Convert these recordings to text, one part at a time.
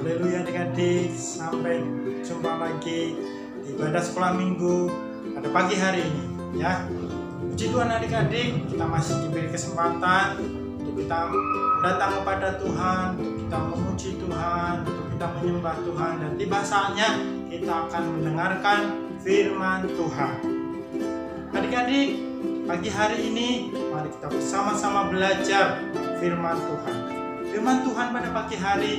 Haleluya adik-adik, sampai jumpa lagi di ibadah sekolah minggu pada pagi hari ini ya. Puji Tuhan adik-adik, kita masih diberi kesempatan untuk kita datang kepada Tuhan, untuk kita memuji Tuhan, untuk kita menyembah Tuhan, dan tiba saatnya kita akan mendengarkan firman Tuhan. Adik-adik, pagi hari ini mari kita bersama-sama belajar firman Tuhan. Firman Tuhan pada pagi hari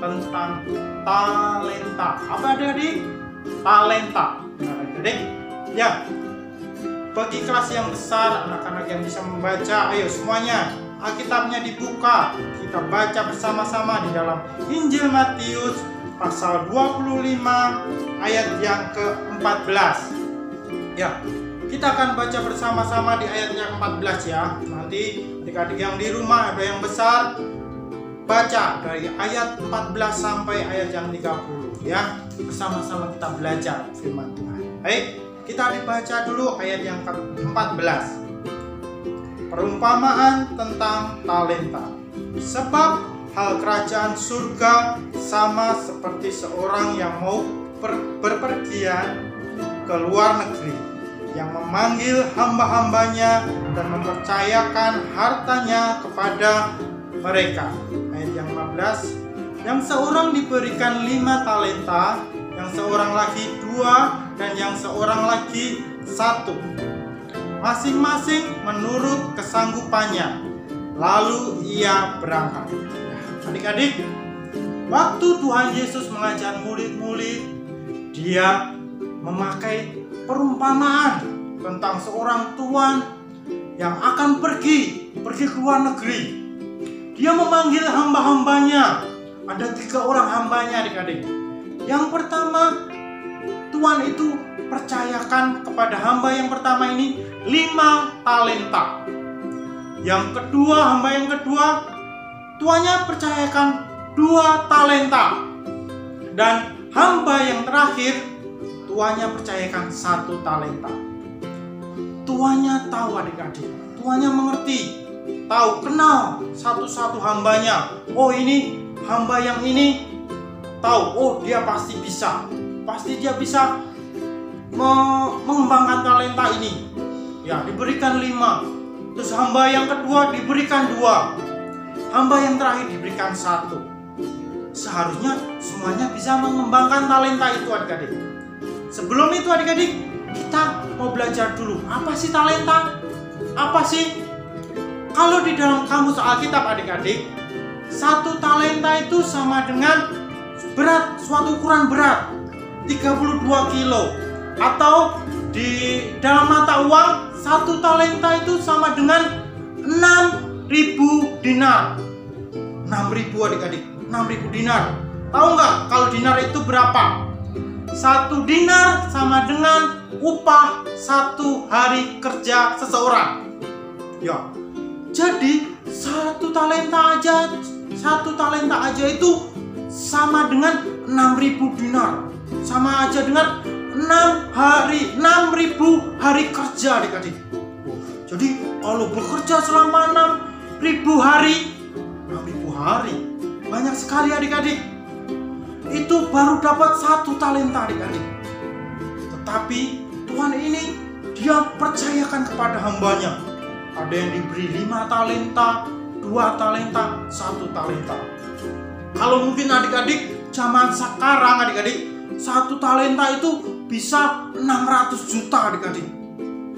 tentang talenta. Apa adik-adik? Talenta. Nah, adik-adik, ya. Bagi kelas yang besar, anak-anak yang bisa membaca, ayo semuanya, Alkitabnya dibuka. Kita baca bersama-sama di dalam Injil Matius pasal 25 ayat yang ke-14. Ya, kita akan baca bersama-sama di ayat yang 14 ya. Nanti adik-adik yang di rumah ada yang besar, baca dari ayat 14 sampai ayat yang 30 ya. Bersama-sama kita belajar firman Tuhan. Baik, kita dibaca dulu ayat yang ke-14. Perumpamaan tentang talenta. Sebab hal kerajaan surga sama seperti seorang yang mau berpergian ke luar negeri, yang memanggil hamba-hambanya dan mempercayakan hartanya kepada mereka. Ayat yang 15. Yang seorang diberikan 5 talenta, yang seorang lagi 2, dan yang seorang lagi 1, masing-masing menurut kesanggupannya. Lalu ia berangkat. Adik-adik, waktu Tuhan Yesus mengajar murid-murid, dia memakai perumpamaan tentang seorang tuan yang akan pergi ke luar negeri. Dia memanggil hamba-hambanya. Ada 3 orang hambanya adik-adik. Yang pertama, Tuhan itu percayakan kepada hamba yang pertama ini 5 talenta. Yang kedua, hamba yang kedua, tuannya percayakan 2 talenta. Dan hamba yang terakhir, tuannya percayakan 1 talenta. Tuannya tahu adik-adik, tuannya mengerti, tahu, kenal satu-satu hambanya. Oh, ini hamba yang ini tahu, oh dia pasti dia bisa mengembangkan talenta ini. Ya, diberikan 5. Terus hamba yang kedua diberikan 2. Hamba yang terakhir diberikan 1. Seharusnya semuanya bisa mengembangkan talenta itu adik-adik. Sebelum itu adik-adik, kita mau belajar dulu. Apa sih talenta? Apa sih? Kalau di dalam kamus Alkitab adik-adik, 1 talenta itu sama dengan berat, suatu ukuran berat 32 kilo. Atau di dalam mata uang, 1 talenta itu sama dengan 6.000 dinar. 6.000 adik-adik, 6.000 dinar. Tahu nggak kalau dinar itu berapa? 1 dinar sama dengan upah 1 hari kerja seseorang. Ya, jadi 1 talenta aja itu sama dengan 6.000 dinar. Sama aja dengan 6.000 hari kerja adik-adik. Jadi kalau bekerja selama 6.000 hari, banyak sekali adik-adik. Itu baru dapat 1 talenta adik-adik. Tetapi Tuhan ini dia percayakan kepada hambanya. Ada yang diberi 5 talenta, 2 talenta, 1 talenta. Kalau mungkin adik-adik zaman sekarang adik-adik, 1 talenta itu bisa 600 juta adik-adik.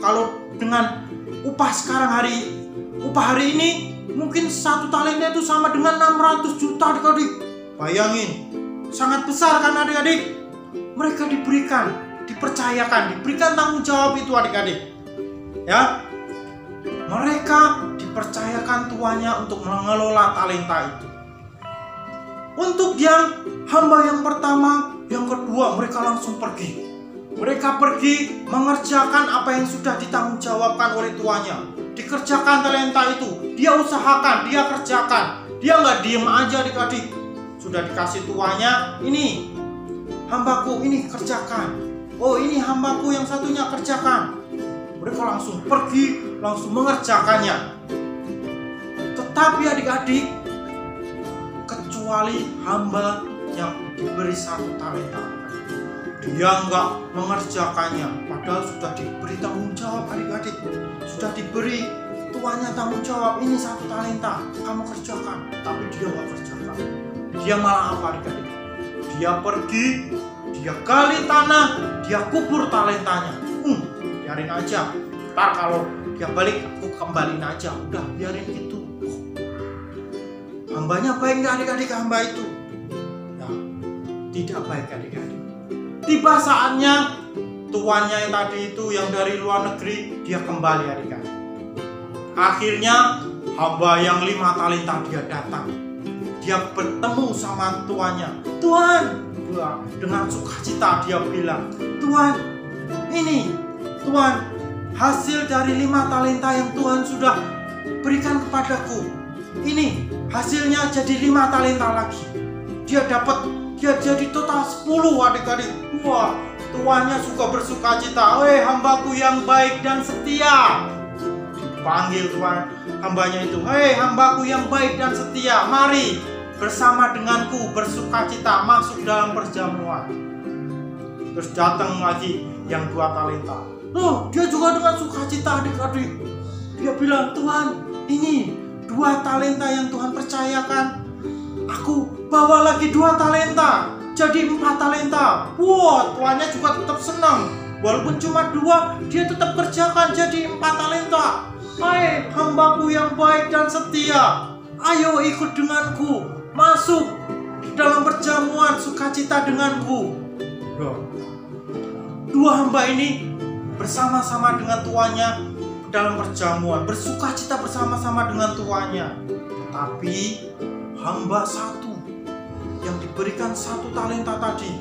Kalau dengan upah hari ini mungkin 1 talenta itu sama dengan 600 juta adik-adik. Bayangin, sangat besar kan adik-adik? Mereka dipercayakan, diberikan tanggung jawab itu adik-adik. Ya, mereka dipercayakan tuannya untuk mengelola talenta itu. Untuk yang hamba yang pertama, yang kedua, mereka langsung pergi. Mereka pergi mengerjakan apa yang sudah ditanggungjawabkan oleh tuannya. Dikerjakan talenta itu, dia usahakan, dia kerjakan. Dia nggak diem aja adik-adik. Sudah dikasih tuannya, ini hambaku, ini kerjakan. Oh, ini hambaku yang satunya kerjakan. Mereka langsung pergi, langsung mengerjakannya. Tetapi adik-adik, kecuali hamba yang diberi 1 talenta, dia nggak mengerjakannya. Padahal sudah diberi tanggung jawab adik-adik. Sudah diberi tuannya tanggung jawab, ini 1 talenta, kamu kerjakan. Tapi dia nggak kerjakan. Dia malah apa adik-adik? Dia pergi, dia gali tanah, dia kubur talentanya. Biarin aja, ntar kalau dia balik aku kembaliin aja. Udah, biarin gitu. Hambanya baik nggak adik-adik hamba itu? Ya, tidak baik adik-adik. Tiba saatnya tuannya yang tadi itu, yang dari luar negeri, dia kembali adik-adik. Akhirnya hamba yang 5 talenta dia datang. Dia bertemu sama tuannya. Tuan, dengan sukacita dia bilang, Tuan, ini Tuan, hasil dari 5 talenta yang Tuhan sudah berikan kepadaku. Ini hasilnya jadi 5 talenta lagi. Dia jadi total 10 adik-adik. Wah, tuannya suka bersukacita. Hambaku yang baik dan setia. Dipanggil tuan hambanya itu. Hambaku yang baik dan setia, mari bersama denganku bersukacita masuk dalam perjamuan. Terus datang lagi yang 2 talenta. Dia juga dengan sukacita adik-adik. Dia bilang, Tuhan, ini 2 talenta yang Tuhan percayakan. Aku bawa lagi 2 talenta, jadi 4 talenta. Wah, tuannya juga tetap senang. Walaupun cuma 2, dia tetap kerjakan jadi 4 talenta. Hai hambaku yang baik dan setia, ayo ikut denganku, masuk dalam perjamuan sukacita denganku. 2 hamba ini bersama-sama dengan tuannya dalam perjamuan, bersukacita bersama-sama dengan tuannya. Tapi hamba 1 yang diberikan 1 talenta tadi,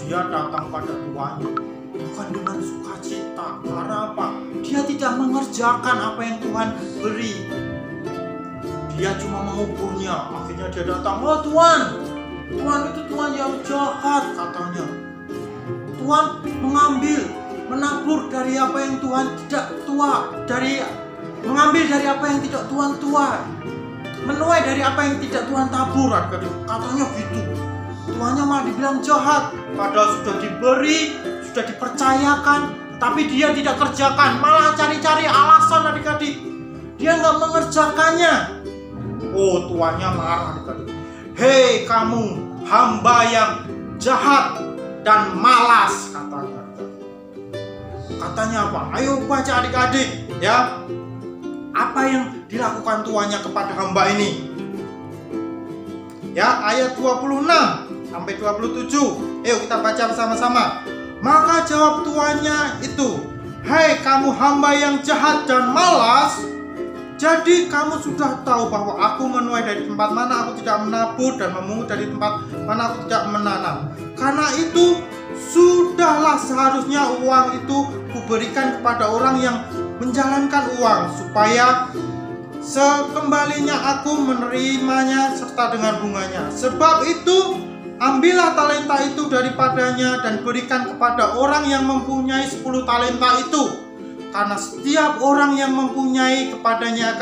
dia datang pada tuannya bukan dengan sukacita. Karena apa? Dia tidak mengerjakan apa yang Tuhan beri. Dia cuma mengukurnya. Akhirnya dia datang, oh Tuhan itu Tuhan yang jahat katanya. Tuhan menabur dari apa yang Tuhan tidak mengambil dari apa yang tidak Tuhan menuai dari apa yang tidak Tuhan tabur. Katanya gitu. Tuannya malah dibilang jahat, padahal sudah diberi, sudah dipercayakan, tapi dia tidak kerjakan, malah cari-cari alasan adik-adik. Dia nggak mengerjakannya. Oh, tuannya marah adik-adik. Hei kamu hamba yang jahat dan malas, katanya apa? Ayo baca adik-adik ya. Apa yang dilakukan tuannya kepada hamba ini? Ya, ayat 26 sampai 27. Ayo kita baca bersama-sama. Maka jawab tuannya itu, "Hai kamu hamba yang jahat dan malas, jadi kamu sudah tahu bahwa aku menuai dari tempat mana aku tidak menabur dan memungut dari tempat mana aku tidak menanam. Karena itu sudahlah seharusnya uang itu kuberikan kepada orang yang menjalankan uang, supaya sekembalinya aku menerimanya serta dengan bunganya. Sebab itu ambillah talenta itu daripadanya dan berikan kepada orang yang mempunyai 10 talenta itu. Karena setiap orang yang mempunyai kepadanya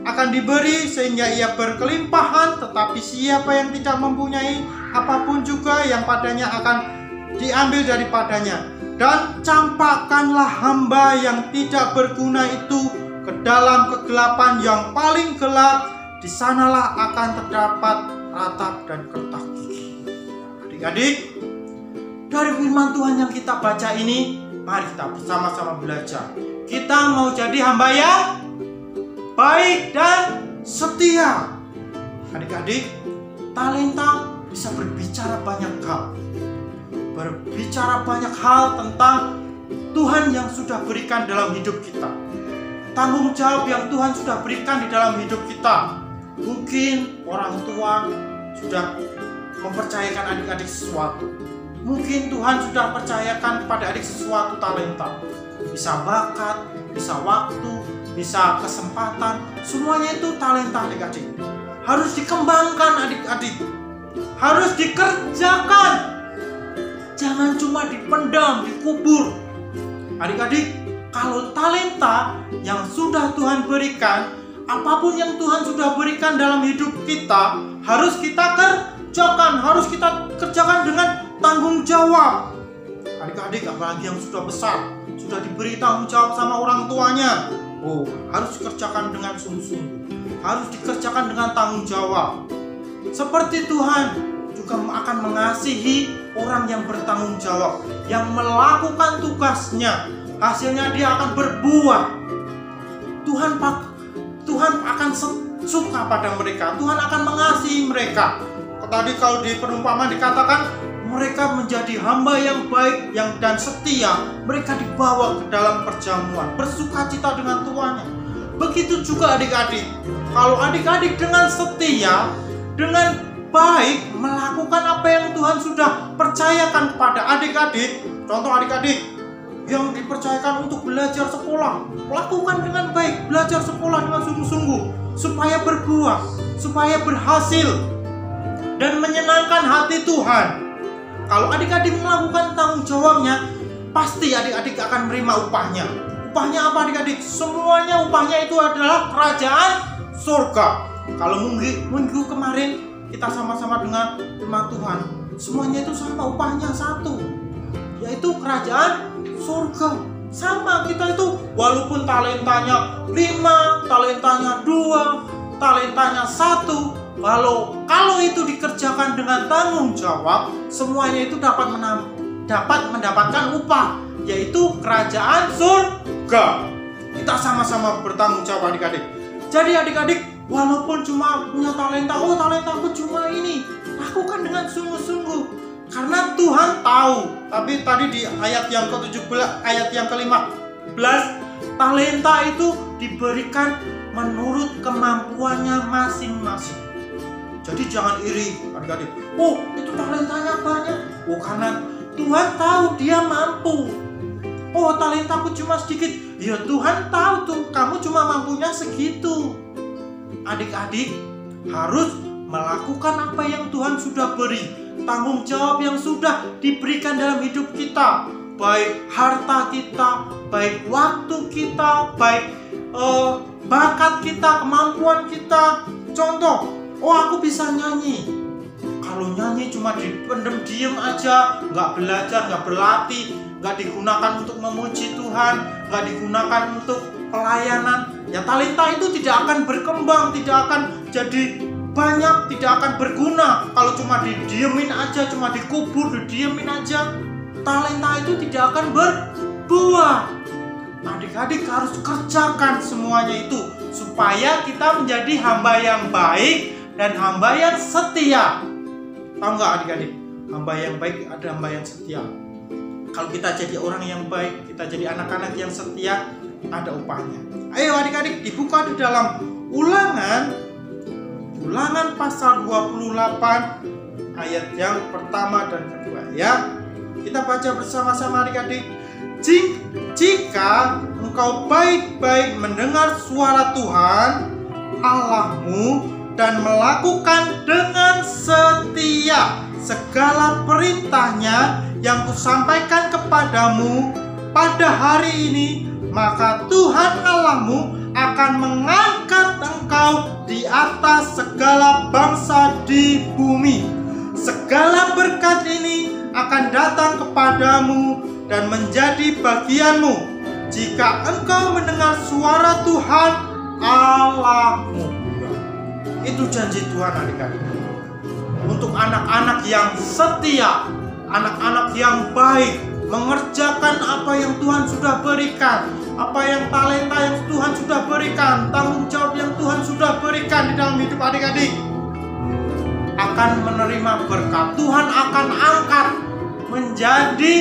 akan diberi sehingga ia berkelimpahan, tetapi siapa yang tidak mempunyai apapun juga yang padanya akan diambil daripadanya. Dan campakkanlah hamba yang tidak berguna itu ke dalam kegelapan yang paling gelap, di sanalah akan terdapat ratap dan kertak gigi." Adik-adik, dari firman Tuhan yang kita baca ini, mari kita bersama-sama belajar. Kita mau jadi hamba yang baik dan setia. Adik-adik, talenta bisa berbicara banyak hal. Berbicara banyak hal tentang Tuhan yang sudah berikan dalam hidup kita. Tanggung jawab yang Tuhan sudah berikan di dalam hidup kita. Mungkin orang tua sudah mempercayakan adik-adik sesuatu. Mungkin Tuhan sudah percayakan pada adik sesuatu talenta. Bisa bakat, bisa waktu, bisa kesempatan. Semuanya itu talenta adik-adik. Harus dikembangkan adik-adik. Harus dikerjakan. Jangan cuma dipendam, dikubur. Adik-adik, kalau talenta yang sudah Tuhan berikan, apapun yang Tuhan sudah berikan dalam hidup kita, harus kita kerjakan, harus kita kerjakan dengan tanggung jawab. Adik-adik, apalagi yang sudah besar, sudah diberi tanggung jawab sama orang tuanya, harus dikerjakan dengan sungguh-sungguh, harus dikerjakan dengan tanggung jawab. Seperti Tuhan juga akan mengasihi orang yang bertanggung jawab, yang melakukan tugasnya. Hasilnya dia akan berbuah. Tuhan akan suka pada mereka. Tuhan akan mengasihi mereka. Tadi kalau di perumpamaan dikatakan mereka menjadi hamba yang baik dan setia. Mereka dibawa ke dalam perjamuan, bersukacita dengan tuannya. Begitu juga adik-adik. Kalau adik-adik dengan setia, dengan baik melakukan apa yang Tuhan sudah percayakan kepada adik-adik. Contoh adik-adik yang dipercayakan untuk belajar sekolah, lakukan dengan baik, belajar sekolah dengan sungguh-sungguh supaya berbuah, supaya berhasil dan menyenangkan hati Tuhan. Kalau adik-adik melakukan tanggung jawabnya, pasti adik-adik akan menerima upahnya. Upahnya apa adik-adik? Semuanya upahnya itu adalah kerajaan surga. Kalau minggu kemarin kita sama-sama dengar firman Tuhan, semuanya itu sama, upahnya satu, yaitu kerajaan surga. Sama kita itu, walaupun talentanya 5, talentanya 2, talentanya 1, kalau itu dikerjakan dengan tanggung jawab, semuanya itu dapat mendapatkan upah, yaitu kerajaan surga. Kita sama-sama bertanggung jawab adik-adik. Jadi adik-adik, walaupun cuma punya talenta, talentaku cuma ini, lakukan dengan sungguh-sungguh, karena Tuhan tahu. Tapi tadi di ayat yang ke-17, ayat yang ke-15, talenta itu diberikan menurut kemampuannya masing-masing. Jadi jangan iri adik-adik. Itu talentanya banyak. Karena Tuhan tahu dia mampu. Oh, talentaku cuma sedikit. Ya Tuhan tahu tuh kamu cuma mampunya segitu. Adik-adik harus melakukan apa yang Tuhan sudah beri. Tanggung jawab yang sudah diberikan dalam hidup kita. Baik harta kita, baik waktu kita, baik bakat kita, kemampuan kita. Contoh, oh aku bisa nyanyi. Kalau nyanyi cuma dipendem diem aja, nggak belajar, nggak berlatih, nggak digunakan untuk memuji Tuhan, nggak digunakan untuk pelayanan, ya talenta itu tidak akan berkembang, tidak akan jadi banyak, tidak akan berguna. Kalau cuma didiemin aja, cuma dikubur, didiemin aja, talenta itu tidak akan berbuah. Adik-adik harus kerjakan semuanya itu supaya kita menjadi hamba yang baik dan hamba yang setia. Tahu nggak adik-adik? Hamba yang baik ada hamba yang setia. Kalau kita jadi orang yang baik, kita jadi anak-anak yang setia, ada upahnya. Ayo adik-adik, dibuka di dalam Ulangan pasal 28 ayat yang pertama dan kedua ya. Kita baca bersama-sama adik-adik. Jika engkau baik-baik mendengar suara Tuhan Allahmu dan melakukan dengan setia segala perintahnya yang kusampaikan kepadamu pada hari ini, maka Tuhan Allahmu akan mengangkat engkau di atas segala bangsa di bumi. Segala berkat ini akan datang kepadamu dan menjadi bagianmu jika engkau mendengar suara Tuhan Allahmu. Itu janji Tuhan adik-adik. Untuk anak-anak yang setia, anak-anak yang baik, mengerjakan apa yang Tuhan sudah berikan, apa yang talenta yang Tuhan sudah berikan, tanggung jawab yang Tuhan sudah berikan di dalam hidup adik-adik, akan menerima berkat. Tuhan akan angkat menjadi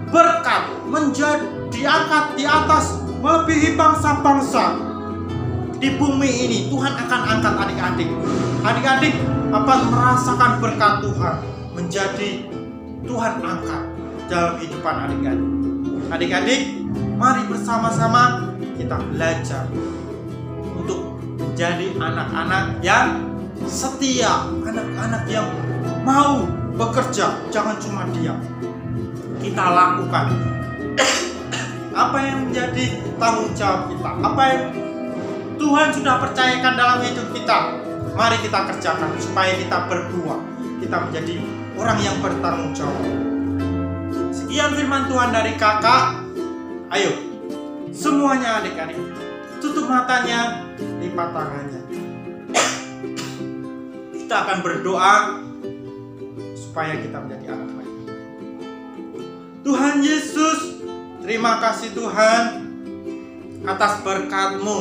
berkat, menjadi diangkat di atas melebihi bangsa-bangsa di bumi ini. Tuhan akan angkat adik-adik. Adik-adik akan merasakan berkat Tuhan, menjadi Tuhan angkat dalam kehidupan adik-adik. Adik-adik, mari bersama-sama kita belajar untuk menjadi anak-anak yang setia, anak-anak yang mau bekerja, jangan cuma diam. Kita lakukan apa yang menjadi tanggung jawab kita, apa yang Tuhan sudah percayakan dalam hidup kita. Mari kita kerjakan supaya kita berbuah, kita menjadi orang yang bertanggung jawab. Sekian firman Tuhan dari kakak. Ayo, semuanya adik-adik, tutup matanya, lipat tangannya. Kita akan berdoa supaya kita menjadi anak baik. Tuhan Yesus, terima kasih Tuhan atas berkat-Mu,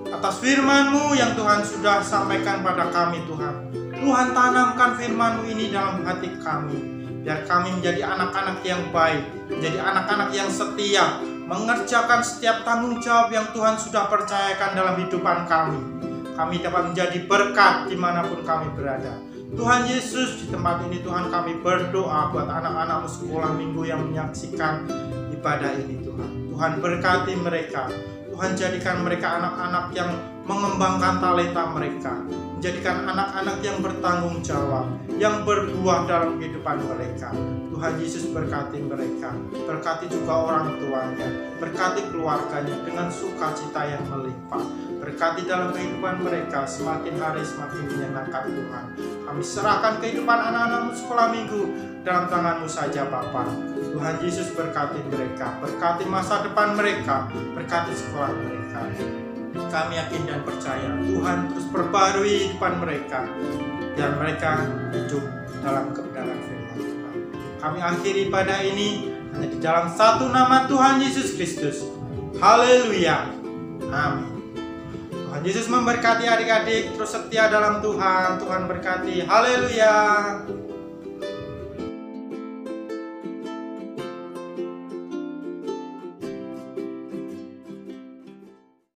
atas firman-Mu yang Tuhan sudah sampaikan pada kami Tuhan. Tuhan tanamkan firman-Mu ini dalam hati kami, biar kami menjadi anak-anak yang baik, menjadi anak-anak yang setia, mengerjakan setiap tanggung jawab yang Tuhan sudah percayakan dalam hidupan kami. Kami dapat menjadi berkat dimanapun kami berada. Tuhan Yesus, di tempat ini Tuhan kami berdoa buat anak-anak sekolah minggu yang menyaksikan ibadah ini Tuhan. Tuhan berkati mereka. Tuhan jadikan mereka anak-anak yang mengembangkan talenta mereka, menjadikan anak-anak yang bertanggung jawab, yang berbuah dalam kehidupan mereka. Tuhan Yesus berkati mereka, berkati juga orang tuanya, berkati keluarganya dengan sukacita yang melimpah, berkati dalam kehidupan mereka, semakin hari semakin menyenangkan Tuhan. Kami serahkan kehidupan anak-anak sekolah minggu dalam tangan-Mu saja Bapa. Tuhan Yesus berkati mereka, berkati masa depan mereka, berkati sekolah mereka. Kami yakin dan percaya Tuhan terus perbarui kehidupan mereka, dan mereka hidup dalam kebenaran firman Tuhan. Kami akhiri ibadah ini hanya di dalam satu nama Tuhan Yesus Kristus. Haleluya. Amin. Tuhan Yesus memberkati adik-adik, terus setia dalam Tuhan. Tuhan berkati. Haleluya.